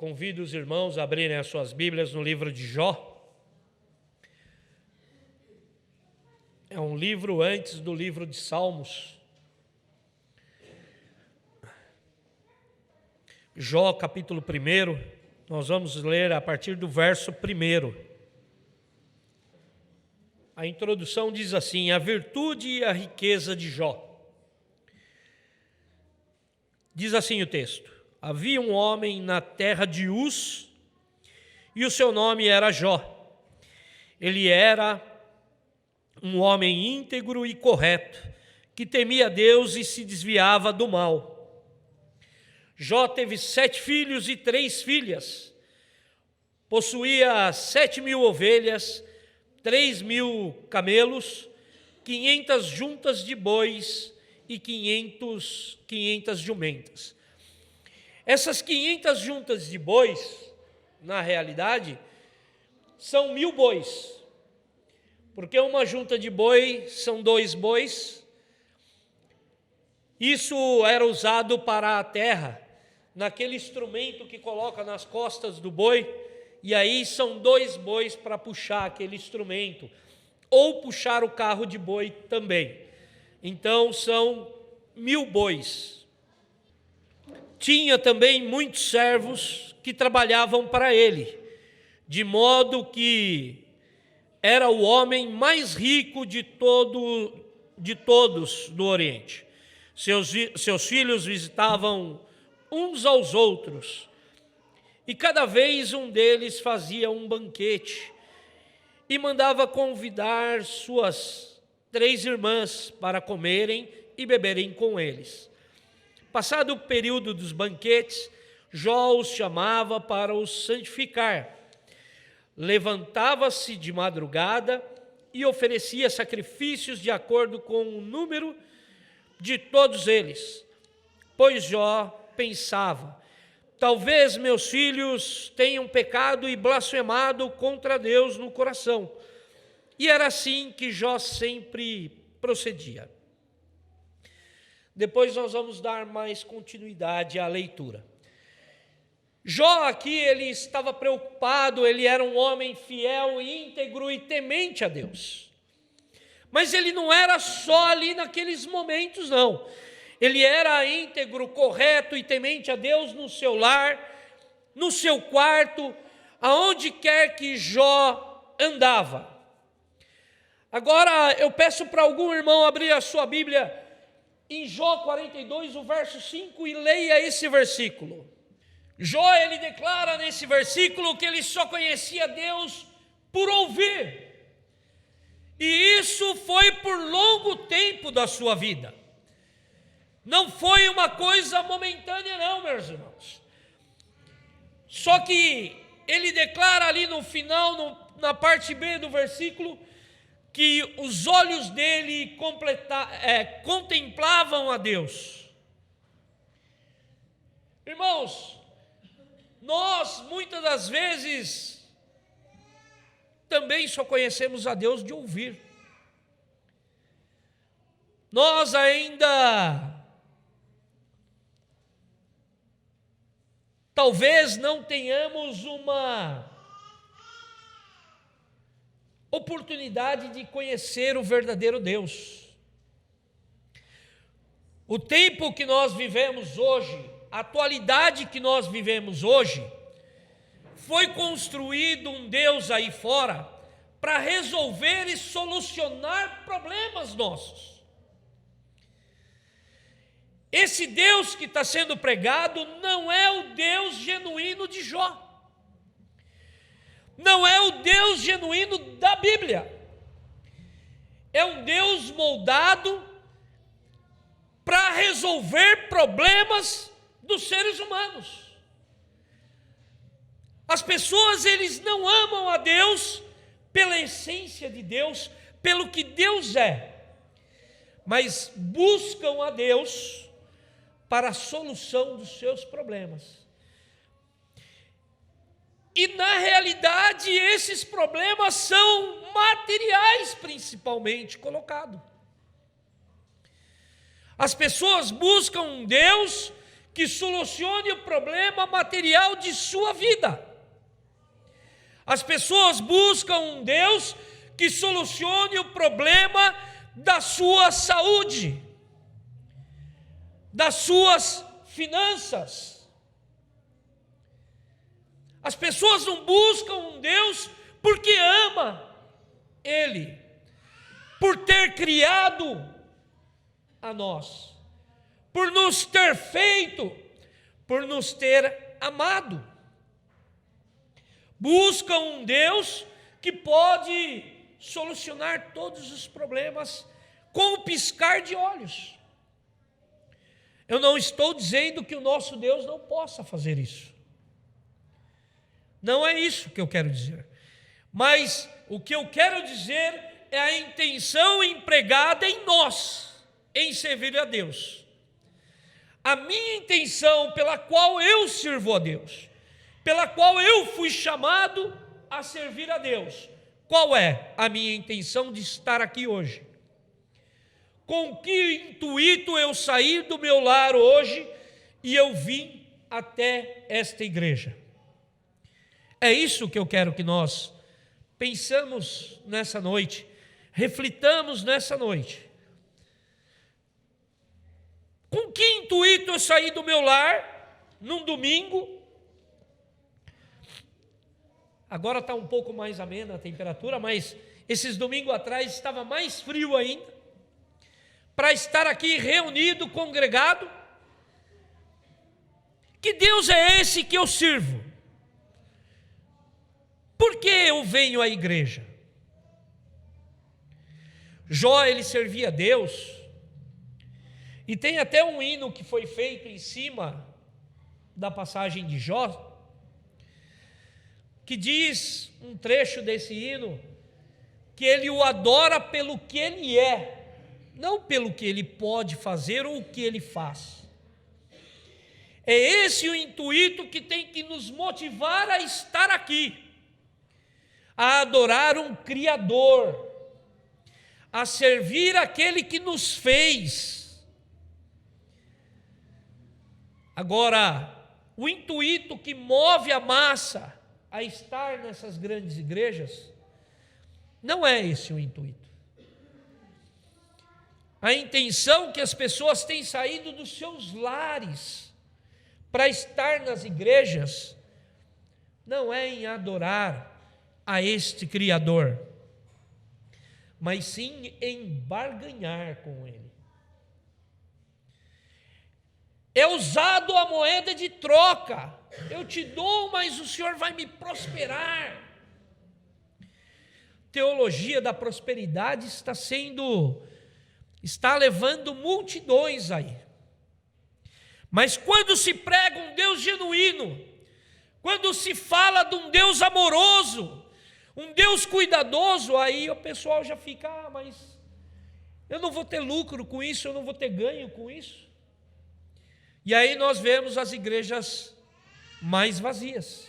Convido os irmãos a abrirem as suas Bíblias no livro de Jó. É um livro antes do livro de Salmos. Jó, capítulo 1, nós vamos ler a partir do verso 1. A introdução diz assim: a virtude e a riqueza de Jó. Diz assim o texto: havia um homem na terra de Uz, e o seu nome era Jó. Ele era um homem íntegro e correto, que temia Deus e se desviava do mal. Jó teve 7 filhos e 3 filhas. Possuía 7.000 ovelhas, 3.000 camelos, 500 juntas de bois e 500 jumentas. Essas 500 juntas de bois, na realidade, são 1.000 bois. Porque uma junta de boi são 2 bois. Isso era usado para a terra, naquele instrumento que coloca nas costas do boi, e aí são 2 bois para puxar aquele instrumento, ou puxar o carro de boi também. Então são 1.000 bois. Tinha também muitos servos que trabalhavam para ele, de modo que era o homem mais rico de todos do Oriente. Seus filhos visitavam uns aos outros, e cada vez um deles fazia um banquete, e mandava convidar suas 3 irmãs para comerem e beberem com eles. Passado o período dos banquetes, Jó os chamava para os santificar. Levantava-se de madrugada e oferecia sacrifícios de acordo com o número de todos eles. Pois Jó pensava: talvez meus filhos tenham pecado e blasfemado contra Deus no coração. E era assim que Jó sempre procedia. Depois nós vamos dar mais continuidade à leitura. Jó aqui, ele estava preocupado, ele era um homem fiel, íntegro e temente a Deus. Mas ele não era só ali naqueles momentos, não. Ele era íntegro, correto e temente a Deus no seu lar, no seu quarto, aonde quer que Jó andava. Agora eu peço para algum irmão abrir a sua Bíblia em Jó 42, o verso 5, e leia esse versículo. Jó, ele declara nesse versículo que ele só conhecia Deus por ouvir. E isso foi por longo tempo da sua vida. Não foi uma coisa momentânea não, meus irmãos. Só que ele declara ali no final, na parte B do versículo, que os olhos dele contemplavam a Deus. Irmãos, nós muitas das vezes também só conhecemos a Deus de ouvir. Nós ainda talvez não tenhamos uma oportunidade de conhecer o verdadeiro Deus. O tempo que nós vivemos hoje, a atualidade que nós vivemos hoje, foi construído um Deus aí fora para resolver e solucionar problemas nossos. Esse Deus que está sendo pregado não é o Deus genuíno de Jó. Não é o Deus genuíno da Bíblia. É um Deus moldado para resolver problemas dos seres humanos. As pessoas, eles não amam a Deus pela essência de Deus, pelo que Deus é, mas buscam a Deus para a solução dos seus problemas. E na realidade esses problemas são materiais principalmente colocados. As pessoas buscam um Deus que solucione o problema material de sua vida. As pessoas buscam um Deus que solucione o problema da sua saúde, das suas finanças. As pessoas não buscam um Deus porque ama Ele, por ter criado a nós, por nos ter feito, por nos ter amado. Buscam um Deus que pode solucionar todos os problemas com o piscar de olhos. Eu não estou dizendo que o nosso Deus não possa fazer isso. Não é isso que eu quero dizer. Mas o que eu quero dizer é a intenção empregada em nós, em servir a Deus. A minha intenção pela qual eu sirvo a Deus, pela qual eu fui chamado a servir a Deus. Qual é a minha intenção de estar aqui hoje? Com que intuito eu saí do meu lar hoje e eu vim até esta igreja? É isso que eu quero que nós pensamos nessa noite, reflitamos nessa noite. Com que intuito eu saí do meu lar num domingo? Agora está um pouco mais amena a temperatura, mas esses domingos atrás estava mais frio ainda, para estar aqui reunido, congregado. Que Deus é esse que eu sirvo? Por que eu venho à igreja? Jó, ele servia a Deus, e tem até um hino que foi feito em cima da passagem de Jó, que diz, um trecho desse hino, que ele o adora pelo que ele é, não pelo que ele pode fazer ou o que ele faz. É esse o intuito que tem que nos motivar a estar aqui, a adorar um Criador, a servir aquele que nos fez. Agora, o intuito que move a massa a estar nessas grandes igrejas, não é esse o intuito. A intenção que as pessoas têm saído dos seus lares para estar nas igrejas, não é em adorar a este Criador, mas sim em barganhar com Ele. É usado a moeda de troca. Eu te dou, mas o Senhor vai me prosperar. Teologia da prosperidade está levando multidões aí. Mas quando se prega um Deus genuíno, quando se fala de um Deus amoroso, um Deus cuidadoso, aí o pessoal já fica, mas eu não vou ter lucro com isso, eu não vou ter ganho com isso. E aí nós vemos as igrejas mais vazias.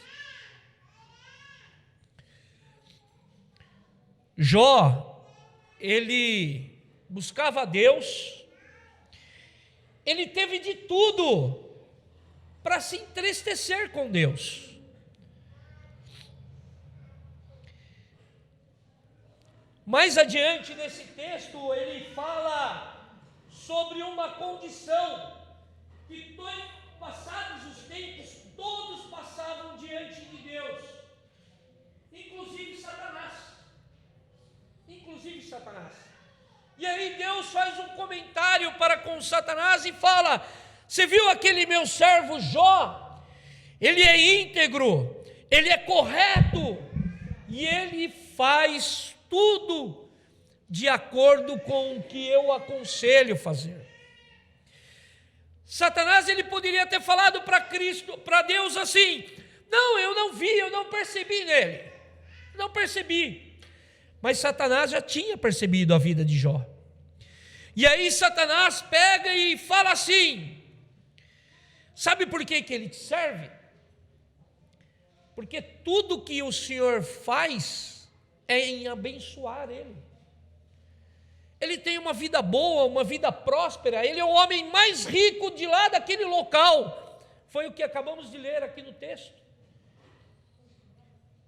Jó, ele buscava a Deus, ele teve de tudo para se entristecer com Deus. Mais adiante nesse texto, ele fala sobre uma condição que passados os tempos, todos passavam diante de Deus, inclusive Satanás. E aí Deus faz um comentário para com Satanás e fala: você viu aquele meu servo Jó? Ele é íntegro, ele é correto, e ele faz tudo de acordo com o que eu aconselho fazer. Satanás, ele poderia ter falado para Deus assim: não, eu não vi, eu não percebi nele, não percebi. Mas Satanás já tinha percebido a vida de Jó. E aí Satanás pega e fala assim: sabe por que ele te serve? Porque tudo que o Senhor faz é em abençoar ele, ele tem uma vida boa, uma vida próspera, ele é o homem mais rico de lá daquele local. Foi o que acabamos de ler aqui no texto.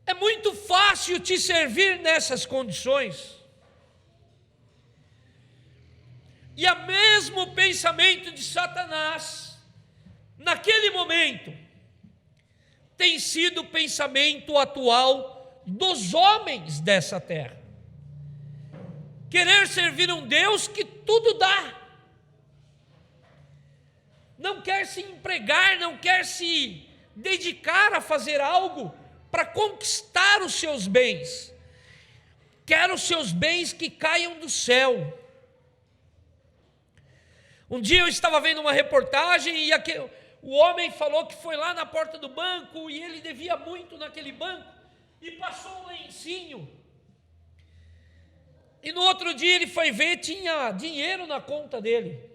É muito fácil te servir nessas condições. E o mesmo pensamento de Satanás, naquele momento, tem sido o pensamento atual dos homens dessa terra. Querer servir um Deus que tudo dá. Não quer se empregar, não quer se dedicar a fazer algo para conquistar os seus bens. Quer os seus bens que caiam do céu. Um dia eu estava vendo uma reportagem e o homem falou que foi lá na porta do banco e ele devia muito naquele banco e passou um lencinho. E no outro dia ele foi ver, tinha dinheiro na conta dele.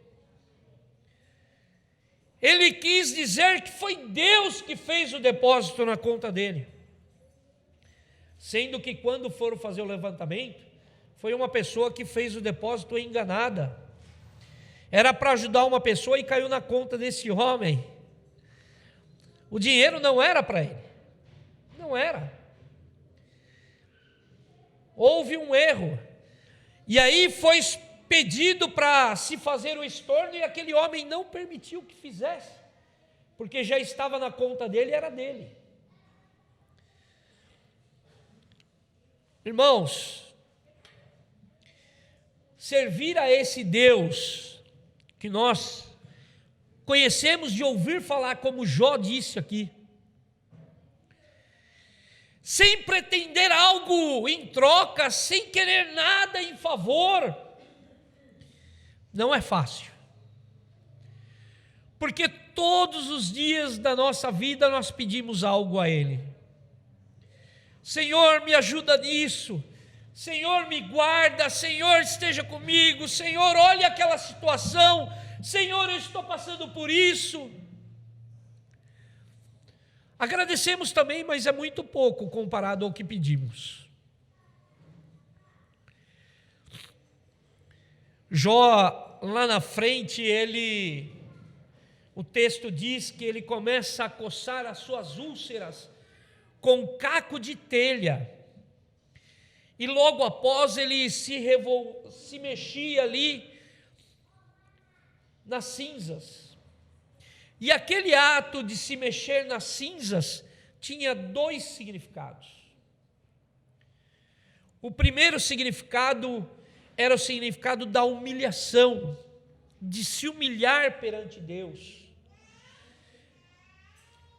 Ele quis dizer que foi Deus que fez o depósito na conta dele. Sendo que quando foram fazer o levantamento, foi uma pessoa que fez o depósito enganada. Era para ajudar uma pessoa e caiu na conta desse homem. O dinheiro não era para ele. Não era. Houve um erro. E aí foi pedido para se fazer o estorno e aquele homem não permitiu que fizesse. Porque já estava na conta dele e era dele. Irmãos, servir a esse Deus que nós conhecemos de ouvir falar, como Jó disse aqui, sem pretender algo em troca, sem querer nada em favor, não é fácil. Porque todos os dias da nossa vida nós pedimos algo a Ele. Senhor, me ajuda nisso. Senhor, me guarda. Senhor, esteja comigo. Senhor, olha aquela situação. Senhor, eu estou passando por isso. Agradecemos também, mas é muito pouco comparado ao que pedimos. Jó, lá na frente, o texto diz que ele começa a coçar as suas úlceras com caco de telha. E logo após ele se mexia ali nas cinzas. E aquele ato de se mexer nas cinzas tinha dois significados. O primeiro significado era o significado da humilhação, de se humilhar perante Deus.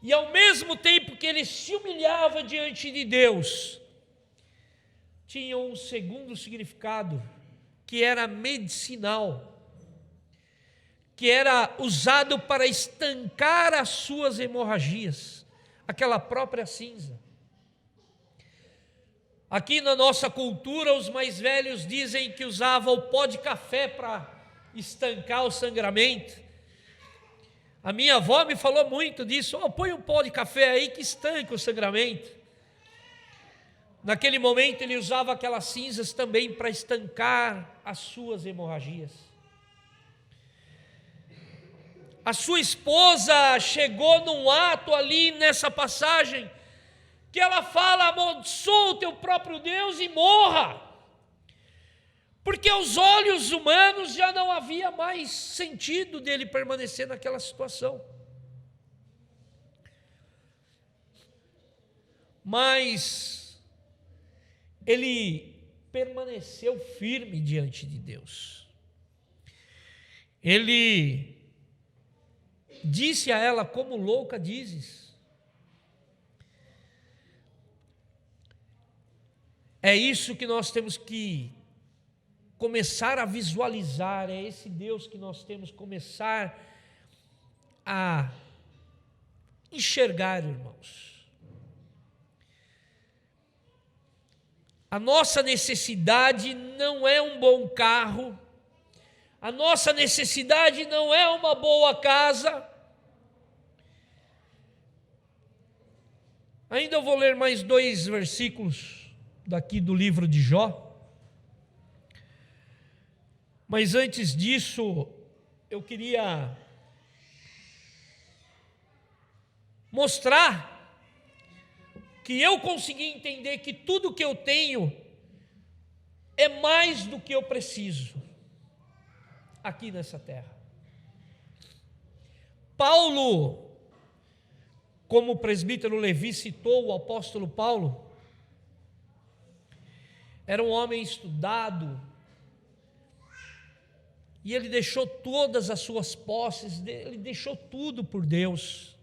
E ao mesmo tempo que ele se humilhava diante de Deus, tinha um segundo significado, que era medicinal, que era usado para estancar as suas hemorragias, aquela própria cinza. Aqui na nossa cultura, os mais velhos dizem que usavam o pó de café para estancar o sangramento. A minha avó me falou muito disso. Põe um pó de café aí que estanca o sangramento. Naquele momento ele usava aquelas cinzas também para estancar as suas hemorragias. A sua esposa chegou num ato ali nessa passagem, que ela fala: amaldiçoa o teu próprio Deus e morra. Porque aos olhos humanos já não havia mais sentido dele permanecer naquela situação. Mas ele permaneceu firme diante de Deus. Ele disse a ela: como louca dizes. É isso que nós temos que começar a visualizar, é esse Deus que nós temos que começar a enxergar, irmãos. A nossa necessidade não é um bom carro, a nossa necessidade não é uma boa casa. Ainda eu vou ler mais 2 versículos daqui do livro de Jó. Mas antes disso, eu queria mostrar que eu consegui entender que tudo que eu tenho é mais do que eu preciso aqui nessa terra. Paulo, como o presbítero Levi citou, o apóstolo Paulo, era um homem estudado, e ele deixou todas as suas posses, ele deixou tudo por Deus.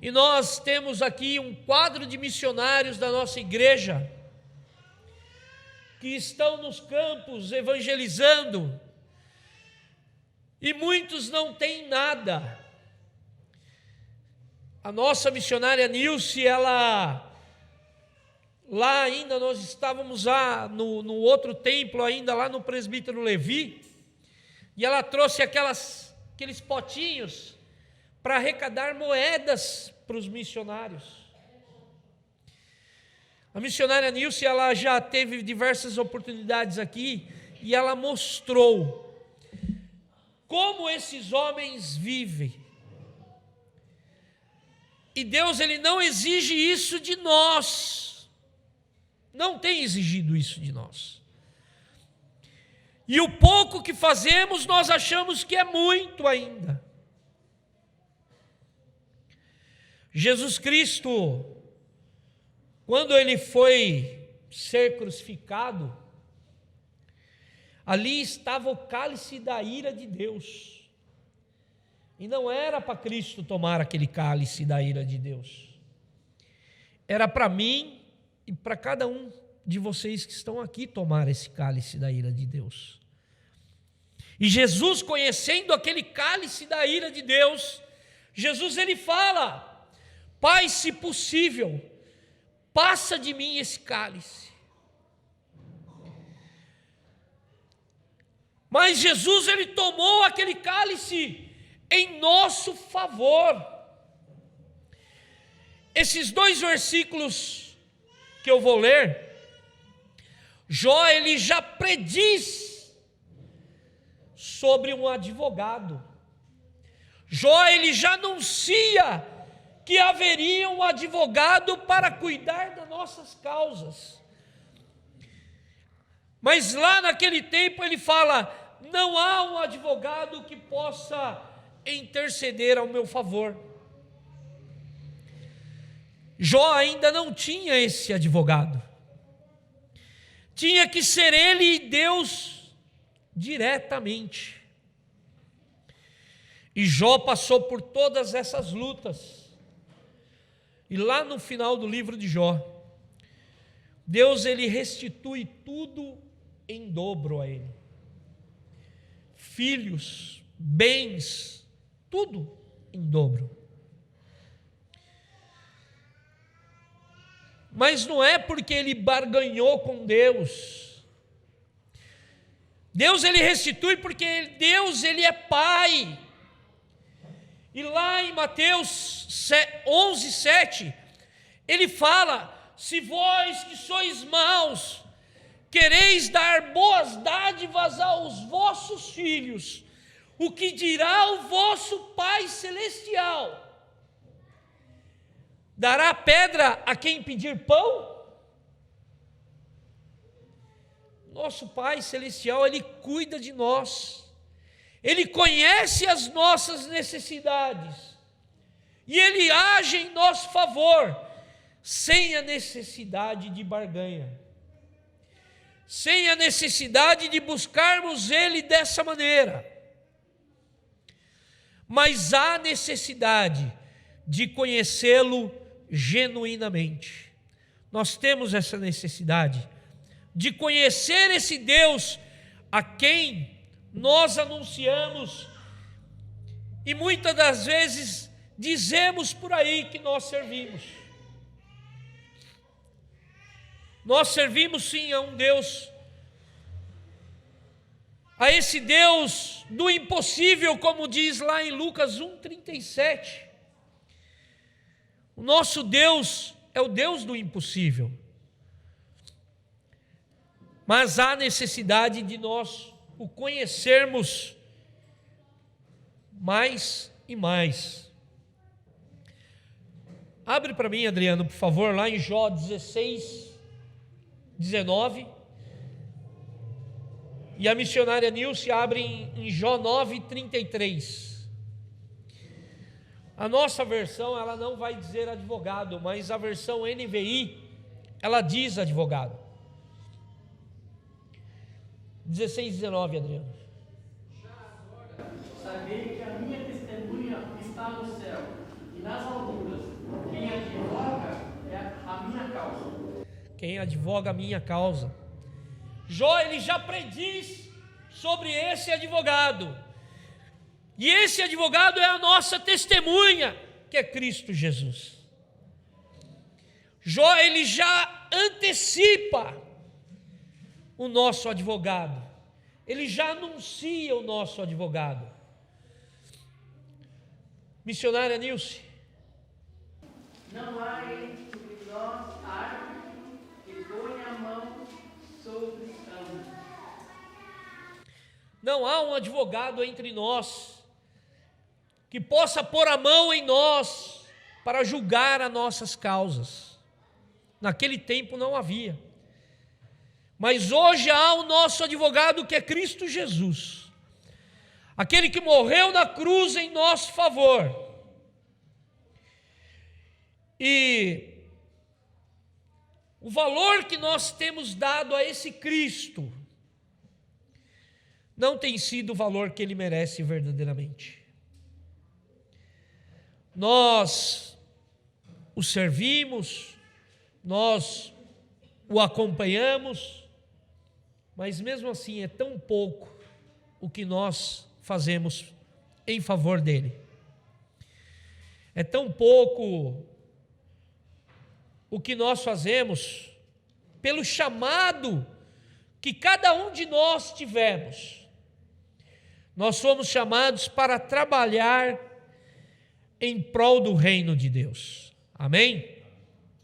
E nós temos aqui um quadro de missionários da nossa igreja, que estão nos campos evangelizando, e muitos não têm nada. A nossa missionária Nilce, ela, lá ainda nós estávamos lá no outro templo, ainda lá no presbítero Levi, e ela trouxe aqueles potinhos para arrecadar moedas para os missionários. A missionária Nilce, ela já teve diversas oportunidades aqui, e ela mostrou como esses homens vivem. E Deus, Ele não exige isso de nós, não tem exigido isso de nós. E o pouco que fazemos, nós achamos que é muito ainda. Jesus Cristo, quando Ele foi ser crucificado, ali estava o cálice da ira de Deus. E não era para Cristo tomar aquele cálice da ira de Deus. Era para mim e para cada um de vocês que estão aqui tomar esse cálice da ira de Deus. E Jesus, conhecendo aquele cálice da ira de Deus, Jesus, Ele fala: Pai, se possível, passa de mim esse cálice. Mas Jesus, Ele tomou aquele cálice em nosso favor. Esses 2 versículos que eu vou ler, Jó, ele já prediz sobre um advogado. Jó, ele já anuncia que haveria um advogado para cuidar das nossas causas. Mas lá naquele tempo ele fala: não há um advogado que possa interceder ao meu favor. Jó ainda não tinha esse advogado. Tinha que ser ele e Deus diretamente. E Jó passou por todas essas lutas. E lá no final do livro de Jó, Deus, ele restitui tudo em dobro a ele. Filhos, bens, tudo em dobro. Mas não é porque ele barganhou com Deus. Deus, ele restitui porque Deus, ele é Pai. E lá em Mateus 11:7, ele fala: se vós que sois maus, quereis dar boas dádivas aos vossos filhos, o que dirá o vosso Pai Celestial? Dará pedra a quem pedir pão? Nosso Pai Celestial, Ele cuida de nós. Ele conhece as nossas necessidades. E Ele age em nosso favor, sem a necessidade de barganha. Sem a necessidade de buscarmos Ele dessa maneira. Mas há necessidade de conhecê-lo genuinamente. Nós temos essa necessidade de conhecer esse Deus a quem nós anunciamos e muitas das vezes dizemos por aí que nós servimos. Nós servimos sim a um Deus, a esse Deus do impossível, como diz lá em Lucas 1:37. O nosso Deus é o Deus do impossível. mas há necessidade de nós o conhecermos mais e mais. Abre para mim, Adriano, por favor, lá em Jó 16, 19. E a missionária Nilce abre em Jó 9, 33. A nossa versão, ela não vai dizer advogado, mas a versão NVI, ela diz advogado. 16, 19, Adriano. Já agora, sabei que a minha testemunha está no céu e nas alturas. Quem advoga é a minha causa. Quem advoga a minha causa. Jó, ele já prediz sobre esse advogado. E esse advogado é a nossa testemunha, que é Cristo Jesus. Jó, ele já antecipa o nosso advogado. Ele já anuncia o nosso advogado. Missionária Nilce. Não há entre nós árbitro que ponha a mão sobre ambos. Não há um advogado entre nós que possa pôr a mão em nós para julgar as nossas causas. Naquele tempo não havia. Mas hoje há o nosso advogado, que é Cristo Jesus. Aquele que morreu na cruz em nosso favor. E o valor que nós temos dado a esse Cristo não tem sido o valor que ele merece verdadeiramente. Nós o servimos, nós o acompanhamos, mas mesmo assim é tão pouco o que nós fazemos em favor dele. É tão pouco o que nós fazemos pelo chamado que cada um de nós tivemos. Nós fomos chamados para trabalhar em prol do reino de Deus. Amém?